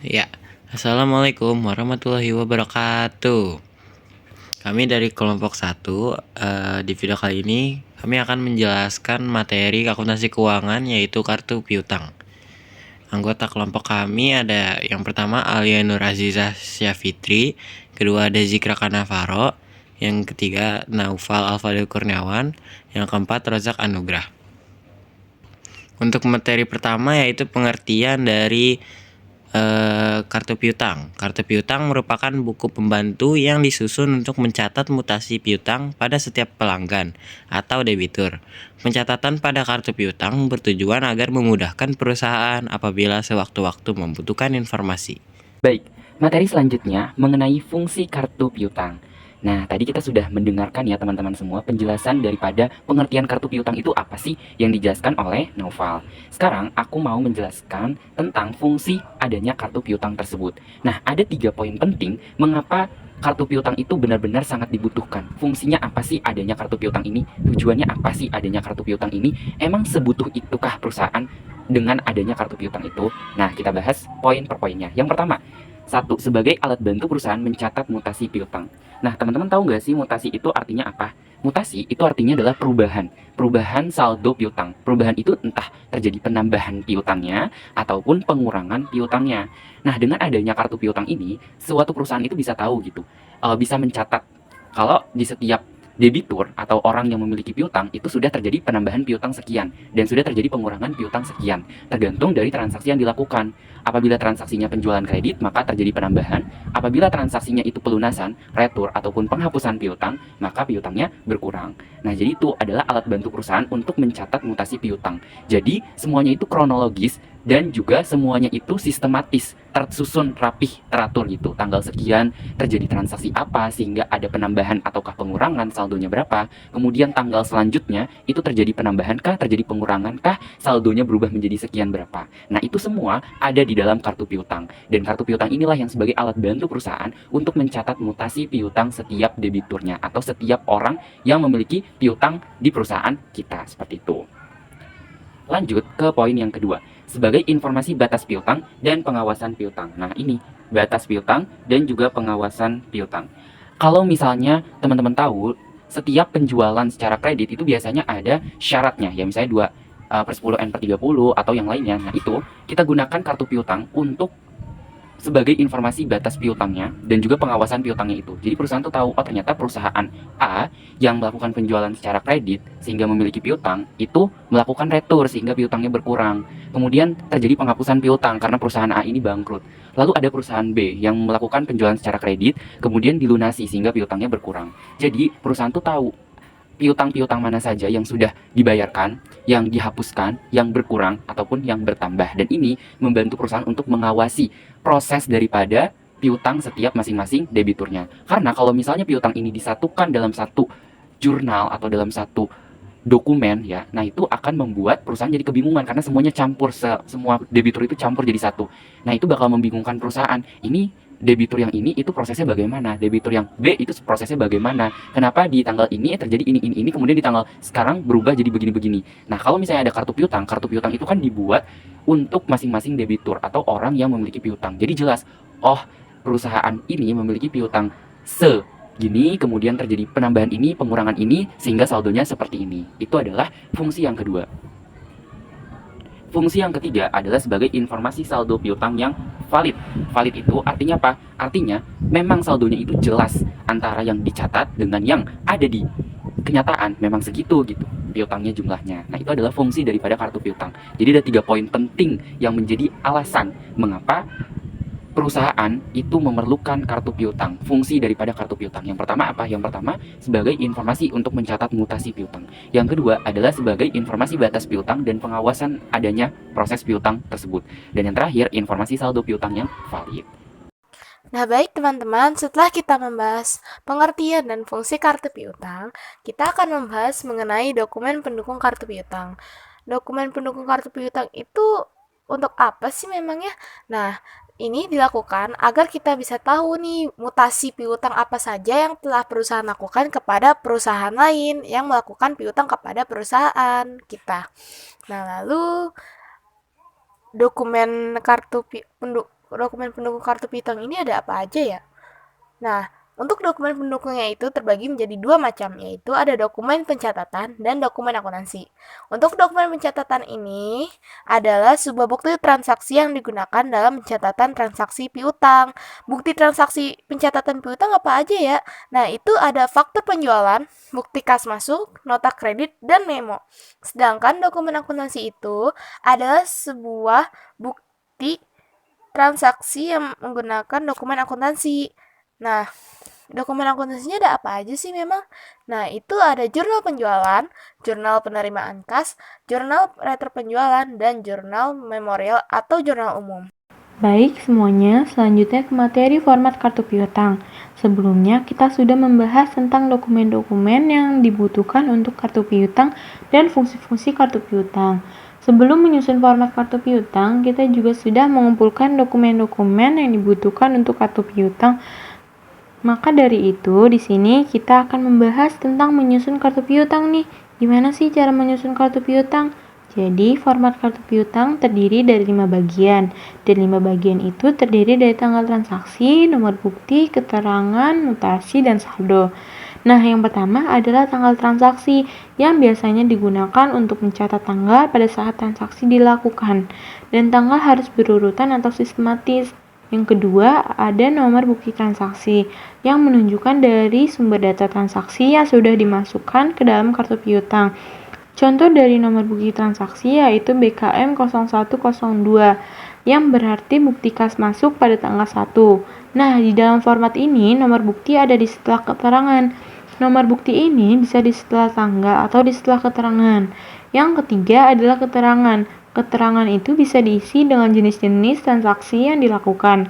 Ya, Assalamualaikum warahmatullahi wabarakatuh. Kami dari kelompok 1, di video kali ini kami akan menjelaskan materi akuntansi keuangan yaitu kartu piutang. Anggota kelompok kami ada yang pertama Alia Nur Azizah Syafitri, kedua ada Zikra Kanavaro, yang ketiga Naufal Alfadil Kurniawan, yang keempat Rozak Anugrah. Untuk materi pertama yaitu pengertian dari kartu piutang. Kartu piutang merupakan buku pembantu yang disusun untuk mencatat mutasi piutang pada setiap pelanggan atau debitur. Pencatatan pada kartu piutang bertujuan agar memudahkan perusahaan apabila sewaktu-waktu membutuhkan informasi. Baik, materi selanjutnya mengenai fungsi kartu piutang. Nah, tadi kita sudah mendengarkan ya teman-teman semua penjelasan daripada pengertian kartu piutang itu apa sih yang dijelaskan oleh Naufal. Sekarang aku mau menjelaskan tentang fungsi adanya kartu piutang tersebut. Nah, ada 3 poin penting mengapa kartu piutang itu benar-benar sangat dibutuhkan. Fungsinya apa sih adanya kartu piutang ini? Tujuannya apa sih adanya kartu piutang ini? Emang sebutuh itukah perusahaan dengan adanya kartu piutang itu? Nah, kita bahas poin per poinnya. Yang pertama, satu, sebagai alat bantu perusahaan mencatat mutasi piutang. Nah, teman-teman tahu nggak sih mutasi itu artinya apa? Mutasi itu artinya adalah perubahan saldo piutang. Perubahan itu entah terjadi penambahan piutangnya ataupun pengurangan piutangnya. Nah, dengan adanya kartu piutang ini, suatu perusahaan itu bisa tahu gitu, bisa mencatat kalau di setiap debitur atau orang yang memiliki piutang itu sudah terjadi penambahan piutang sekian dan sudah terjadi pengurangan piutang sekian, tergantung dari transaksi yang dilakukan. Apabila transaksinya penjualan kredit, maka terjadi penambahan. Apabila transaksinya itu pelunasan, retur ataupun penghapusan piutang, maka piutangnya berkurang. Nah, jadi itu adalah alat bantu perusahaan untuk mencatat mutasi piutang. Jadi semuanya itu kronologis dan juga semuanya itu sistematis, tersusun rapih, teratur gitu. Tanggal sekian terjadi transaksi apa sehingga ada penambahan ataukah pengurangan, saldonya berapa. Kemudian tanggal selanjutnya itu terjadi penambahan kah, terjadi pengurangan kah, saldonya berubah menjadi sekian berapa. Nah, itu semua ada di dalam kartu piutang. Dan kartu piutang inilah yang sebagai alat bantu perusahaan untuk mencatat mutasi piutang setiap debiturnya atau setiap orang yang memiliki piutang di perusahaan kita, seperti itu. Lanjut ke poin yang kedua, sebagai informasi batas piutang dan pengawasan piutang. Nah, ini batas piutang dan juga pengawasan piutang. Kalau misalnya teman-teman tahu, setiap penjualan secara kredit itu biasanya ada syaratnya, ya misalnya 2/10 N/30 atau yang lainnya. Nah, itu kita gunakan kartu piutang untuk sebagai informasi batas piutangnya dan juga pengawasan piutangnya itu. Jadi perusahaan tuh tahu, oh ternyata perusahaan A yang melakukan penjualan secara kredit sehingga memiliki piutang itu melakukan retur sehingga piutangnya berkurang. Kemudian terjadi penghapusan piutang karena perusahaan A ini bangkrut. Lalu ada perusahaan B yang melakukan penjualan secara kredit kemudian dilunasi sehingga piutangnya berkurang. Jadi perusahaan tuh tahu piutang-piutang mana saja yang sudah dibayarkan, yang dihapuskan, yang berkurang, ataupun yang bertambah. Dan ini membantu perusahaan untuk mengawasi proses daripada piutang setiap masing-masing debiturnya. Karena kalau misalnya piutang ini disatukan dalam satu jurnal atau dalam satu dokumen ya, nah itu akan membuat perusahaan jadi kebingungan karena semuanya campur, semua debitur itu campur jadi satu. Nah itu bakal membingungkan perusahaan. Ini debitur yang ini itu prosesnya bagaimana, debitur yang B itu prosesnya bagaimana, kenapa di tanggal ini terjadi ini, kemudian di tanggal sekarang berubah jadi begini-begini. Nah kalau misalnya ada kartu piutang itu kan dibuat untuk masing-masing debitur atau orang yang memiliki piutang. Jadi jelas, oh perusahaan ini memiliki piutang gini, kemudian terjadi penambahan ini, pengurangan ini, sehingga saldonya seperti ini. Itu adalah fungsi yang kedua. Fungsi yang ketiga adalah sebagai informasi saldo piutang yang valid. Valid itu artinya apa? Artinya memang saldonya itu jelas antara yang dicatat dengan yang ada di kenyataan, memang segitu gitu piutangnya jumlahnya. Nah, itu adalah fungsi daripada kartu piutang. Jadi ada 3 poin penting yang menjadi alasan mengapa perusahaan itu memerlukan kartu piutang. Fungsi daripada kartu piutang yang pertama apa? Yang pertama sebagai informasi untuk mencatat mutasi piutang. Yang kedua adalah sebagai informasi batas piutang dan pengawasan adanya proses piutang tersebut. Dan yang terakhir informasi saldo piutang yang valid. Nah, baik teman-teman, setelah kita membahas pengertian dan fungsi kartu piutang, kita akan membahas mengenai dokumen pendukung kartu piutang. Dokumen pendukung kartu piutang itu untuk apa sih memangnya? Nah, ini dilakukan agar kita bisa tahu nih mutasi piutang apa saja yang telah perusahaan lakukan kepada perusahaan lain yang melakukan piutang kepada perusahaan kita. Nah, lalu dokumen dokumen pendukung kartu piutang ini ada apa aja ya? Nah, untuk dokumen pendukungnya itu terbagi menjadi dua macam, yaitu ada dokumen pencatatan dan dokumen akuntansi. Untuk dokumen pencatatan ini adalah sebuah bukti transaksi yang digunakan dalam pencatatan transaksi piutang. Bukti transaksi pencatatan piutang apa aja ya? Nah, itu ada faktur penjualan, bukti kas masuk, nota kredit, dan memo. Sedangkan dokumen akuntansi itu adalah sebuah bukti transaksi yang menggunakan dokumen akuntansi. Nah, dokumen akuntansinya ada apa aja sih memang? Nah, itu ada jurnal penjualan, jurnal penerimaan kas, jurnal retro penjualan, dan jurnal memorial atau jurnal umum. Baik semuanya, selanjutnya ke materi format kartu piutang. Sebelumnya kita sudah membahas tentang dokumen-dokumen yang dibutuhkan untuk kartu piutang dan fungsi-fungsi kartu piutang. Sebelum menyusun format kartu piutang, kita juga sudah mengumpulkan dokumen-dokumen yang dibutuhkan untuk kartu piutang. Maka dari itu, di sini kita akan membahas tentang menyusun kartu piutang nih. Gimana sih cara menyusun kartu piutang? Jadi, format kartu piutang terdiri dari 5 bagian. Dan 5 bagian itu terdiri dari tanggal transaksi, nomor bukti, keterangan, mutasi, dan saldo. Nah, yang pertama adalah tanggal transaksi yang biasanya digunakan untuk mencatat tanggal pada saat transaksi dilakukan. Dan tanggal harus berurutan atau sistematis. Yang kedua, ada nomor bukti transaksi yang menunjukkan dari sumber data transaksi yang sudah dimasukkan ke dalam kartu piutang. Contoh dari nomor bukti transaksi yaitu BKM 0102 yang berarti bukti kas masuk pada tanggal 1. Nah, di dalam format ini nomor bukti ada di setelah keterangan. Nomor bukti ini bisa di setelah tanggal atau di setelah keterangan. Yang ketiga adalah keterangan. Keterangan itu bisa diisi dengan jenis-jenis transaksi yang dilakukan.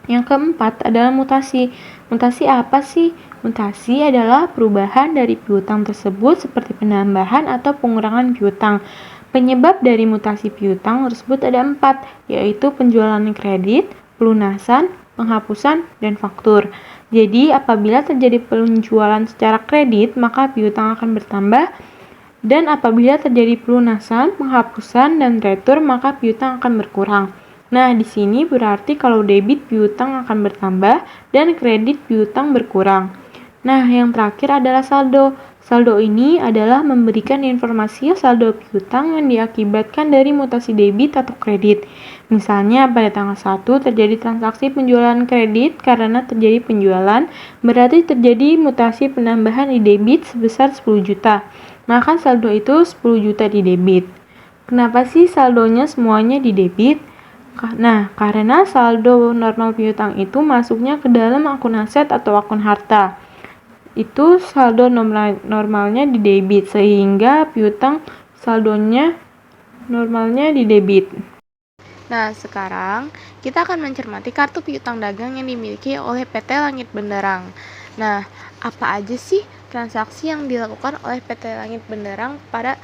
Yang keempat adalah mutasi. Mutasi apa sih? Mutasi adalah perubahan dari piutang tersebut seperti penambahan atau pengurangan piutang. Penyebab dari mutasi piutang tersebut ada 4, yaitu penjualan kredit, pelunasan, penghapusan, dan faktur. Jadi, apabila terjadi penjualan secara kredit, maka piutang akan bertambah. Dan apabila terjadi pelunasan, penghapusan, dan retur, maka piutang akan berkurang. Nah, di sini berarti kalau debit piutang akan bertambah dan kredit piutang berkurang. Nah, yang terakhir adalah saldo. Saldo ini adalah memberikan informasi saldo piutang yang diakibatkan dari mutasi debit atau kredit. Misalnya pada tanggal 1 terjadi transaksi penjualan kredit karena terjadi penjualan, berarti terjadi mutasi penambahan di debit sebesar 10 juta. Maka saldo itu 10 juta di debit. Kenapa sih saldonya semuanya di debit? Nah, karena saldo normal piutang itu masuknya ke dalam akun aset atau akun harta. Itu saldo normalnya di debit, sehingga piutang saldonya normalnya di debit. Nah, sekarang kita akan mencermati kartu piutang dagang yang dimiliki oleh PT Langit Benderang. Nah, apa aja sih transaksi yang dilakukan oleh PT Langit Benderang pada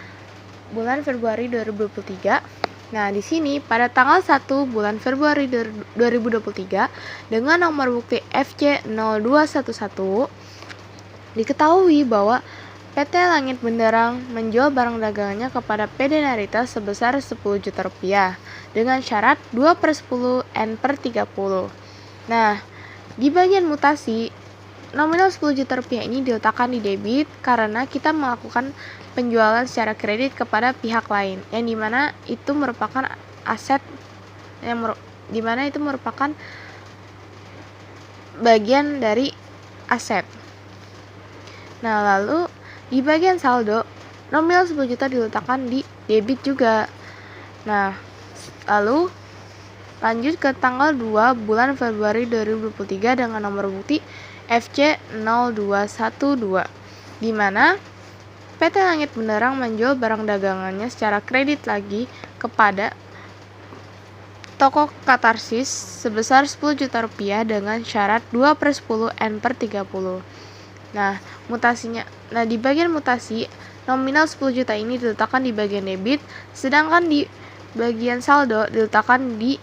bulan Februari 2023? Nah, di sini pada tanggal 1 bulan Februari 2023 dengan nomor bukti FC0211 diketahui bahwa PT Langit Benderang menjual barang dagangannya kepada PD Narita sebesar 10 juta rupiah dengan syarat 2/10 N/30. Nah, di bagian mutasi, nominal 10 juta rupiah ini diletakkan di debit karena kita melakukan penjualan secara kredit kepada pihak lain, yang dimana itu merupakan aset dimana itu merupakan bagian dari aset. Nah, lalu di bagian saldo, nominal 10 juta diletakkan di debit juga. Nah, lalu lanjut ke tanggal 2 bulan Februari 2023 dengan nomor bukti FC0212, di mana PT Langit Benderang menjual barang dagangannya secara kredit lagi kepada toko Katarsis sebesar 10 juta rupiah dengan syarat 2/10 N/30. Nah, mutasinya. Nah, di bagian mutasi, nominal 10 juta ini diletakkan di bagian debit, sedangkan di bagian saldo diletakkan di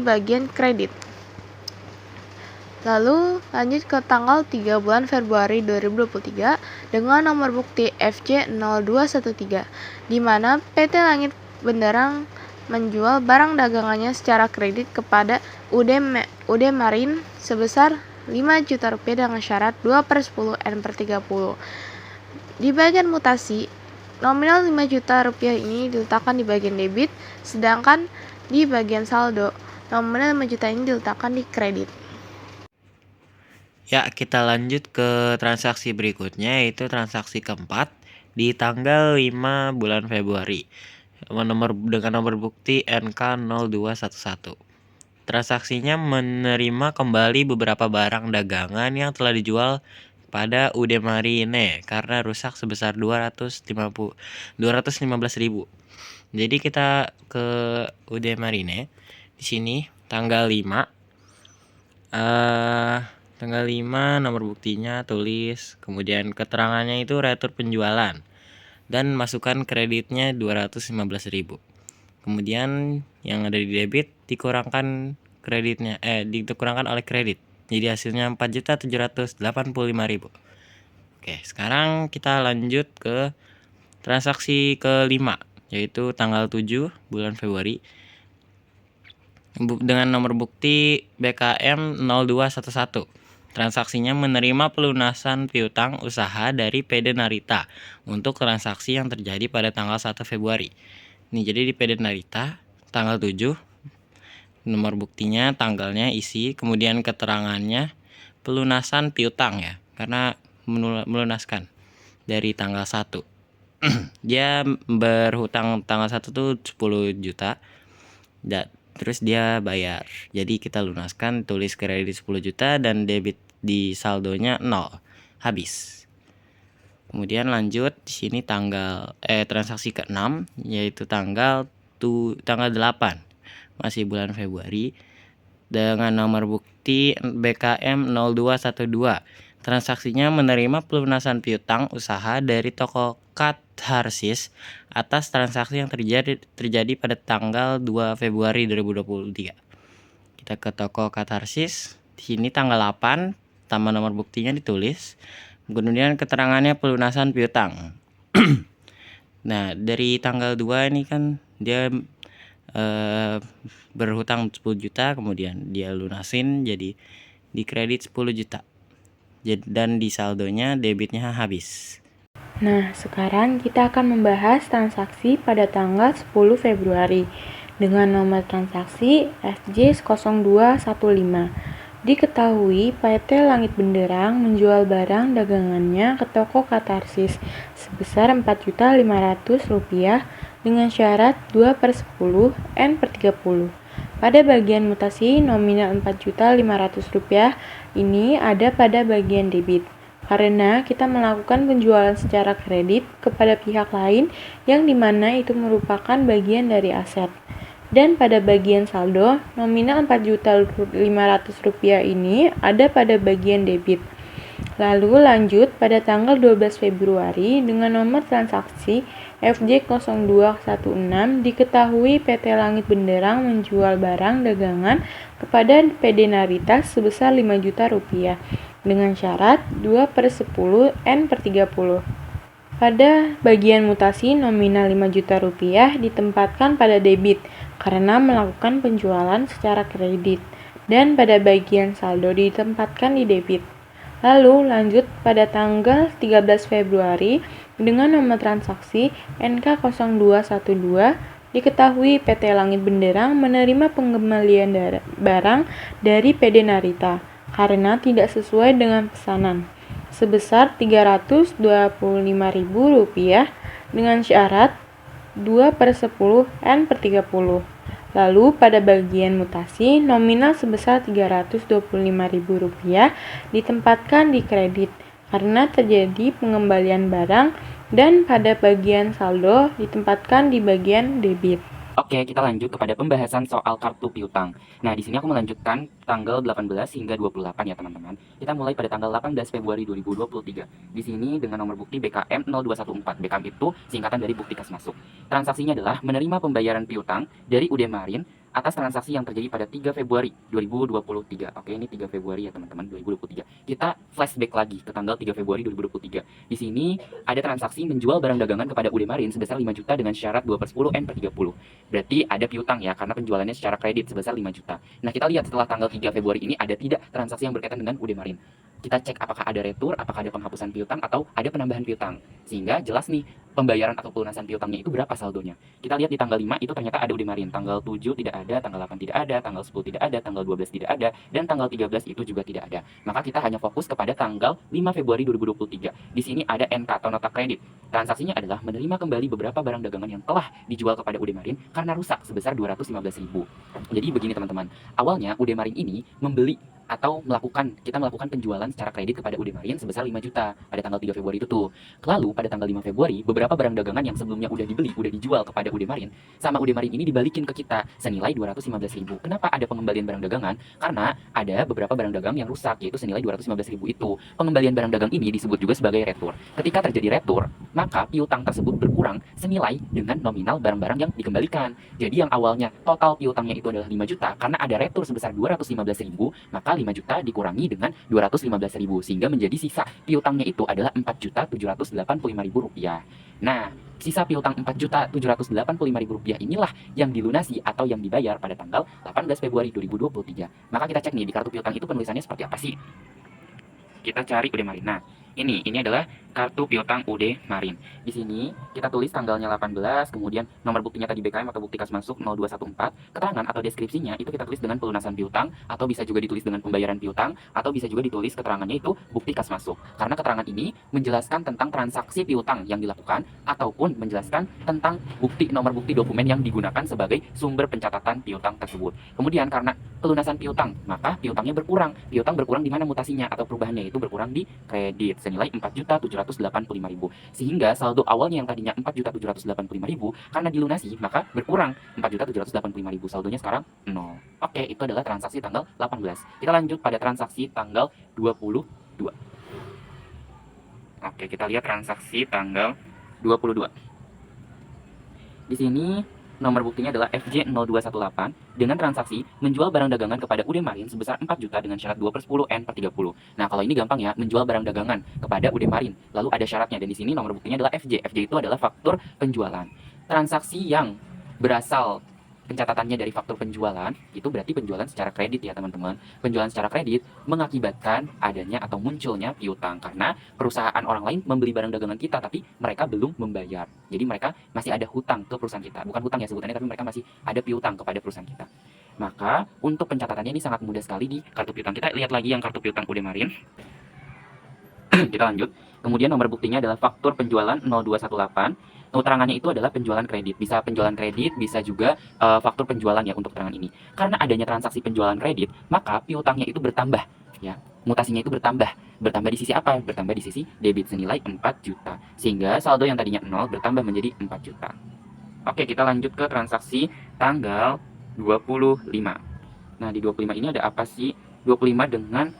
bagian kredit. Lalu lanjut ke tanggal 3 bulan Februari 2023 dengan nomor bukti FC0213, di mana PT Langit Benderang menjual barang dagangannya secara kredit kepada UD Marin sebesar 5 juta rupiah dengan syarat 2/10 N/30. Di bagian mutasi, nominal 5 juta rupiah ini diletakkan di bagian debit, sedangkan di bagian saldo, nominal 5 juta ini diletakkan di kredit. Ya, kita lanjut ke transaksi berikutnya, yaitu transaksi keempat di tanggal 5 bulan Februari dengan nomor bukti NK0211. Transaksinya menerima kembali beberapa barang dagangan yang telah dijual pada UD Marine karena rusak sebesar 215.000. Jadi kita ke UD Marine. Di sini tanggal 5 nomor buktinya tulis, kemudian keterangannya itu retur penjualan dan masukkan kreditnya 215.000. Kemudian yang ada di debit dikurangkan oleh kredit. Jadi hasilnya 4.785.000. Oke, sekarang kita lanjut ke transaksi kelima, yaitu tanggal 7 bulan Februari dengan nomor bukti BKM 0211. Transaksinya menerima pelunasan piutang usaha dari PD Narita untuk transaksi yang terjadi pada tanggal 1 Februari. Nih, jadi di PD Narita tanggal 7, nomor buktinya, tanggalnya, isi, kemudian keterangannya pelunasan piutang ya, karena melunaskan dari tanggal 1. Dia berhutang tanggal 1 tuh 10 juta. Terus dia bayar. Jadi kita lunaskan, tulis kredit 10 juta dan debit di saldonya 0. Habis. Kemudian lanjut di sini transaksi ke-6, yaitu tanggal 8 masih bulan Februari dengan nomor bukti BKM 0212. Transaksinya menerima pelunasan piutang usaha dari toko Katharsis atas transaksi yang terjadi pada tanggal 2 Februari 2023. Kita ke toko Katharsis. Di sini tanggal 8, tambah nomor buktinya ditulis. Kemudian keterangannya pelunasan piutang. Nah, dari tanggal 2 ini kan dia berhutang 10 juta, kemudian dia lunasin jadi di kredit 10 juta. Dan di saldonya debitnya habis. Nah, sekarang kita akan membahas transaksi pada tanggal 10 Februari dengan nomor transaksi FJ0215. Diketahui PT Langit Benderang menjual barang dagangannya ke toko Katharsis sebesar Rp4.500 dengan syarat 2/10 N/30. Pada bagian mutasi, nominal Rp4.500 ini ada pada bagian debit, karena kita melakukan penjualan secara kredit kepada pihak lain yang dimana itu merupakan bagian dari aset. Dan pada bagian saldo, nominal Rp4.500 ini ada pada bagian debit. Lalu lanjut pada tanggal 12 Februari dengan nomor transaksi FJ0216, diketahui PT Langit Benderang menjual barang dagangan kepada PD Narita sebesar Rp5 juta dengan syarat 2/10 N/30. Pada bagian mutasi, nominal Rp5 juta ditempatkan pada debit karena melakukan penjualan secara kredit, dan pada bagian saldo ditempatkan di debit. Lalu lanjut pada tanggal 13 Februari dengan nomor transaksi NK0212, diketahui PT Langit Benderang menerima pengembalian barang dari PD Narita karena tidak sesuai dengan pesanan sebesar Rp325.000 dengan syarat 2/10 N/30. Lalu pada bagian mutasi, nominal sebesar Rp325.000 ditempatkan di kredit karena terjadi pengembalian barang, dan pada bagian saldo ditempatkan di bagian debit. Oke, kita lanjut kepada pembahasan soal kartu piutang. Nah, di sini aku melanjutkan tanggal 18 hingga 28 ya teman-teman. Kita mulai pada tanggal 18 Februari 2023. Di sini dengan nomor bukti BKM 0214. BKM itu singkatan dari bukti kas masuk. Transaksinya adalah menerima pembayaran piutang dari UD Marin atas transaksi yang terjadi pada 3 Februari 2023. Oke, ini 3 Februari ya teman-teman, 2023. Kita flashback lagi ke tanggal 3 Februari 2023. Di sini ada transaksi menjual barang dagangan kepada UD Marin sebesar 5 juta dengan syarat 2/10 N/30. Berarti ada piutang ya, karena penjualannya secara kredit sebesar 5 juta. Nah, kita lihat setelah tanggal 3 Februari ini ada tidak transaksi yang berkaitan dengan UD Marin. Kita cek apakah ada retur, apakah ada penghapusan piutang, atau ada penambahan piutang. Sehingga jelas nih, pembayaran atau pelunasan piutangnya itu berapa saldonya. Kita lihat di tanggal 5 itu ternyata ada UD Marin, tanggal 7 tidak ada, tanggal 8 tidak ada, tanggal 10 tidak ada, tanggal 12 tidak ada, dan tanggal 13 itu juga tidak ada. Maka kita hanya fokus kepada tanggal 5 Februari 2023. Di sini ada NK atau nota kredit. Transaksinya adalah menerima kembali beberapa barang dagangan yang telah dijual kepada UD Marin karena rusak sebesar 215.000. Jadi begini teman-teman, awalnya UD Marin ini membeli atau kita melakukan penjualan secara kredit kepada UD Marin sebesar 5 juta pada tanggal 3 Februari itu tuh. Lalu pada tanggal 5 Februari, beberapa barang dagangan yang sebelumnya udah dibeli, udah dijual kepada UD Marin, sama UD Marin ini dibalikin ke kita senilai 215.000. Kenapa ada pengembalian barang dagangan? Karena ada beberapa barang dagang yang rusak, yaitu senilai 215.000 itu. Pengembalian barang dagang ini disebut juga sebagai retur. Ketika terjadi retur, maka piutang tersebut berkurang senilai dengan nominal barang-barang yang dikembalikan. Jadi yang awalnya total piutangnya itu adalah 5 juta, karena ada retur sebesar 215.000, maka 5 juta dikurangi dengan 215.000 sehingga menjadi sisa piutangnya itu adalah 4.785.000 rupiah. Nah, sisa piutang 4.785.000 rupiah inilah yang dilunasi atau yang dibayar pada tanggal 18 Februari 2023. Maka kita cek nih di kartu piutang itu penulisannya seperti apa sih? Kita cari UD Marin. Nah, ini adalah kartu piutang UD Marin. Di sini kita tulis tanggalnya 18, kemudian nomor buktinya tadi BKM atau bukti kas masuk 0214, keterangan atau deskripsinya itu kita tulis dengan pelunasan piutang, atau bisa juga ditulis dengan pembayaran piutang, atau bisa juga ditulis keterangannya itu bukti kas masuk. Karena keterangan ini menjelaskan tentang transaksi piutang yang dilakukan, ataupun menjelaskan tentang nomor bukti dokumen yang digunakan sebagai sumber pencatatan piutang tersebut. Kemudian karena pelunasan piutang, maka piutangnya berkurang. Piutang berkurang di mana mutasinya atau perubahannya itu berkurang di kredit senilai 4.785.000. Sehingga saldo awalnya yang tadinya 4.785.000 karena dilunasi maka berkurang 4.785.000. Saldonya sekarang 0. Oke, itu adalah transaksi tanggal 18. Kita lanjut pada transaksi tanggal 22. Oke, kita lihat transaksi tanggal 22. Di sini nomor buktinya adalah FJ0218 dengan transaksi menjual barang dagangan kepada UD Marin sebesar 4 juta dengan syarat 2/10 N/30. Nah, kalau ini gampang ya, menjual barang dagangan kepada UD Marin. Lalu ada syaratnya, dan di sini nomor buktinya adalah FJ. FJ itu adalah faktur penjualan. Transaksi yang berasal pencatatannya dari faktur penjualan itu berarti penjualan secara kredit ya teman-teman. Penjualan secara kredit mengakibatkan adanya atau munculnya piutang karena perusahaan orang lain membeli barang dagangan kita tapi mereka belum membayar. Jadi mereka masih ada hutang ke perusahaan kita. Bukan hutang ya sebutannya, tapi mereka masih ada piutang kepada perusahaan kita. Maka untuk pencatatannya ini sangat mudah sekali di kartu piutang. Kita lihat lagi yang kartu piutang UD Marin. Kita lanjut. Kemudian nomor buktinya adalah faktur penjualan 0218. Keterangannya itu adalah penjualan kredit. Bisa penjualan kredit, bisa juga faktur penjualan ya untuk keterangan ini. Karena adanya transaksi penjualan kredit, maka piutangnya itu bertambah ya. Mutasinya itu bertambah. Bertambah di sisi apa? Bertambah di sisi debit senilai 4 juta. Sehingga saldo yang tadinya 0 bertambah menjadi 4 juta. Oke, kita lanjut ke transaksi tanggal 25. Nah, di 25 ini ada apa sih? 25 dengan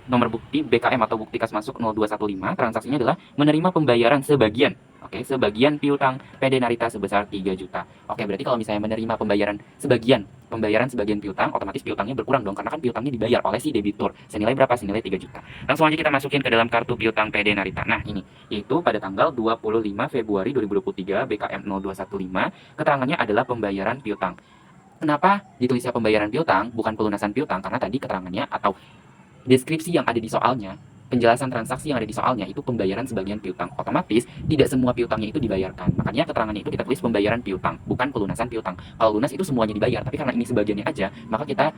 nomor bukti BKM atau bukti kas masuk 0215. Transaksinya adalah menerima pembayaran sebagian. Oke, sebagian piutang PD Narita sebesar 3 juta. Oke, berarti kalau misalnya menerima pembayaran sebagian piutang, otomatis piutangnya berkurang dong, karena kan piutangnya dibayar oleh si debitur. Senilai berapa? Senilai 3 juta. Langsung aja kita masukin ke dalam kartu piutang PD Narita. Nah, ini, yaitu pada tanggal 25 Februari 2023, BKM 0215, keterangannya adalah pembayaran piutang. Kenapa ditulisnya pembayaran piutang, bukan pelunasan piutang? Karena tadi keterangannya atau deskripsi yang ada di soalnya, penjelasan transaksi yang ada di soalnya itu pembayaran sebagian piutang. Otomatis tidak semua piutangnya itu dibayarkan. Makanya keterangannya itu kita tulis pembayaran piutang, bukan pelunasan piutang. Kalau lunas itu semuanya dibayar, tapi karena ini sebagiannya aja, maka kita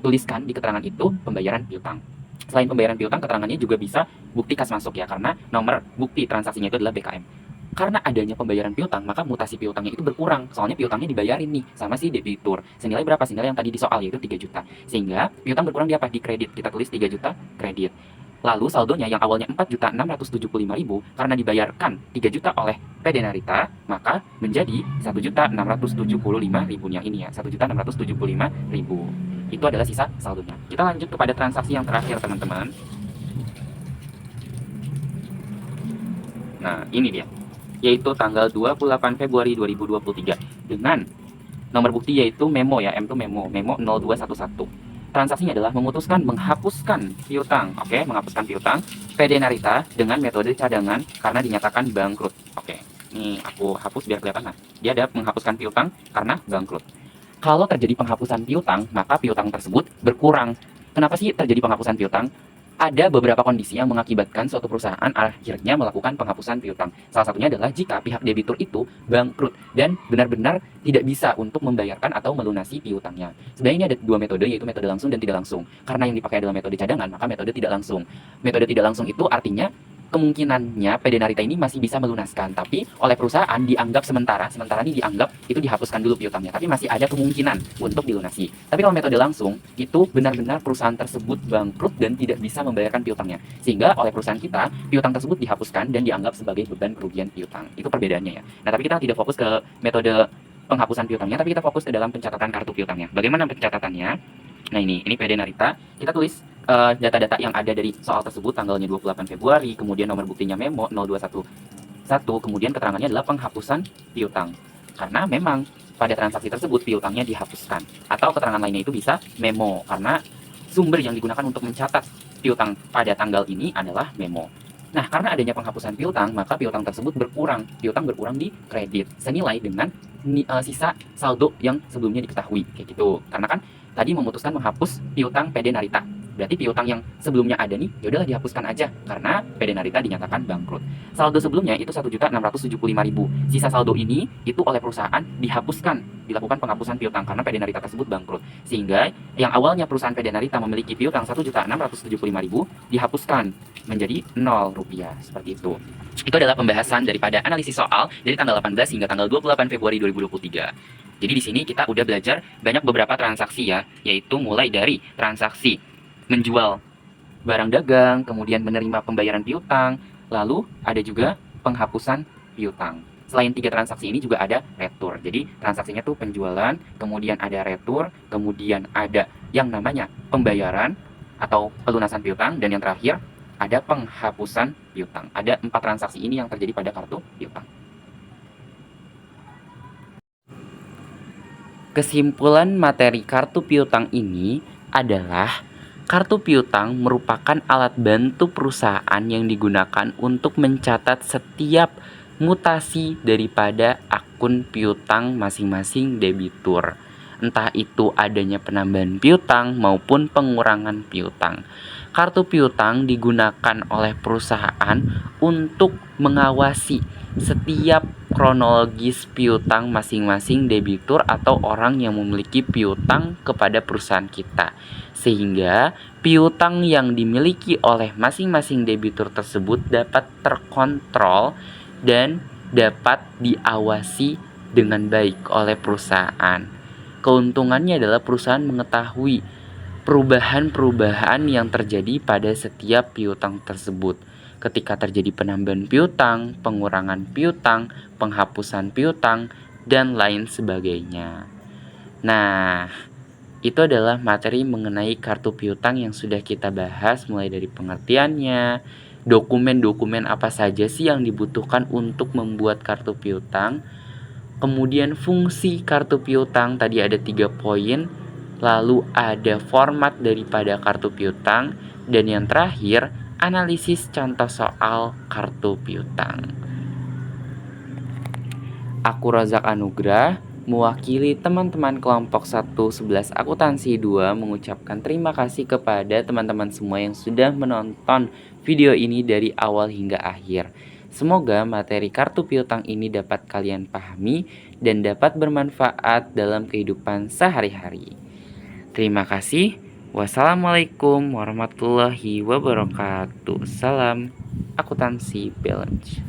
tuliskan di keterangan itu pembayaran piutang. Selain pembayaran piutang, keterangannya juga bisa bukti kas masuk ya, karena nomor bukti transaksinya itu adalah BKM. Karena adanya pembayaran piutang, maka mutasi piutangnya itu berkurang. Soalnya piutangnya dibayarin nih sama si debitur. Senilai berapa? Senilai yang tadi di soal, yaitu 3 juta. Sehingga piutang berkurang di apa? Di kredit. Kita tulis 3 juta kredit. Lalu saldonya yang awalnya 4.675.000 karena dibayarkan 3 juta oleh PD Narita, maka menjadi 1.675.000-nya ini ya, 1.675.000. Itu adalah sisa saldonya. Kita lanjut kepada transaksi yang terakhir teman-teman. Nah, ini dia, yaitu tanggal 28 Februari 2023 dengan nomor bukti yaitu memo ya, M itu memo 0211. Transaksinya adalah memutuskan menghapuskan piutang, oke, menghapuskan piutang PD Narita dengan metode cadangan karena dinyatakan bangkrut. Oke, ini aku hapus biar kelihatan. Nah, dia ada menghapuskan piutang karena bangkrut. Kalau terjadi penghapusan piutang, maka piutang tersebut berkurang. Kenapa sih terjadi penghapusan piutang? Ada beberapa kondisi yang mengakibatkan suatu perusahaan akhirnya melakukan penghapusan piutang. Salah satunya adalah jika pihak debitur itu bangkrut dan benar-benar tidak bisa untuk membayarkan atau melunasi piutangnya. Sebenarnya ini ada dua metode, yaitu metode langsung dan tidak langsung. Karena yang dipakai adalah metode cadangan, maka metode tidak langsung. Metode tidak langsung itu artinya kemungkinannya PD Narita ini masih bisa melunaskan, tapi oleh perusahaan dianggap sementara ini dianggap itu dihapuskan dulu piutangnya, tapi masih ada kemungkinan untuk dilunasi. Tapi kalau metode langsung, itu benar-benar perusahaan tersebut bangkrut dan tidak bisa membayarkan piutangnya. Sehingga oleh perusahaan kita, piutang tersebut dihapuskan dan dianggap sebagai beban kerugian piutang. Itu perbedaannya ya. Nah, tapi kita tidak fokus ke metode penghapusan piutangnya, tapi kita fokus ke dalam pencatatan kartu piutangnya. Bagaimana pencatatannya? Nah, ini PD Narita. Kita tulis data-data yang ada dari soal tersebut, tanggalnya 28 Februari, kemudian nomor buktinya memo 0211, kemudian keterangannya adalah penghapusan piutang. Karena memang pada transaksi tersebut piutangnya dihapuskan. Atau keterangan lainnya itu bisa memo, karena sumber yang digunakan untuk mencatat piutang pada tanggal ini adalah memo. Nah, karena adanya penghapusan piutang, maka piutang tersebut berkurang. Piutang berkurang di kredit, senilai dengan sisa saldo yang sebelumnya diketahui. Kayak gitu. Karena kan tadi memutuskan menghapus piutang PD Narita. Berarti piutang yang sebelumnya ada nih, ya udahlah dihapuskan aja karena PD Narita dinyatakan bangkrut. Saldo sebelumnya itu 1.675.000. Sisa saldo ini itu oleh perusahaan dihapuskan, dilakukan penghapusan piutang karena PD Narita tersebut bangkrut. Sehingga yang awalnya perusahaan PD Narita memiliki piutang 1.675.000 dihapuskan menjadi Rp0, seperti itu. Itu adalah pembahasan daripada analisis soal dari tanggal 18 hingga tanggal 28 Februari 2023. Jadi di sini kita udah belajar banyak beberapa transaksi ya, yaitu mulai dari transaksi menjual barang dagang, kemudian menerima pembayaran piutang, lalu ada juga penghapusan piutang. Selain 3 transaksi ini juga ada retur. Jadi transaksinya tuh penjualan, kemudian ada retur, kemudian ada yang namanya pembayaran atau pelunasan piutang, dan yang terakhir ada penghapusan piutang. Ada 4 transaksi ini yang terjadi pada kartu piutang. Kesimpulan materi kartu piutang ini adalah kartu piutang merupakan alat bantu perusahaan yang digunakan untuk mencatat setiap mutasi daripada akun piutang masing-masing debitur. Entah itu adanya penambahan piutang maupun pengurangan piutang. Kartu piutang digunakan oleh perusahaan untuk mengawasi setiap kronologis piutang masing-masing debitur atau orang yang memiliki piutang kepada perusahaan kita. Sehingga piutang yang dimiliki oleh masing-masing debitur tersebut dapat terkontrol dan dapat diawasi dengan baik oleh perusahaan. Keuntungannya adalah perusahaan mengetahui perubahan-perubahan yang terjadi pada setiap piutang tersebut. Ketika terjadi penambahan piutang, pengurangan piutang, penghapusan piutang, dan lain sebagainya. Nah, itu adalah materi mengenai kartu piutang yang sudah kita bahas, mulai dari pengertiannya, dokumen-dokumen apa saja sih yang dibutuhkan untuk membuat kartu piutang, kemudian fungsi kartu piutang tadi ada 3 poin, lalu ada format daripada kartu piutang, dan yang terakhir analisis contoh soal kartu piutang. Aku Rozak Anugrah, mewakili teman-teman kelompok 111 akuntansi 2 mengucapkan terima kasih kepada teman-teman semua yang sudah menonton video ini dari awal hingga akhir. Semoga materi kartu piutang ini dapat kalian pahami dan dapat bermanfaat dalam kehidupan sehari-hari. Terima kasih. Wassalamualaikum warahmatullahi wabarakatuh. Salam akuntansi balance.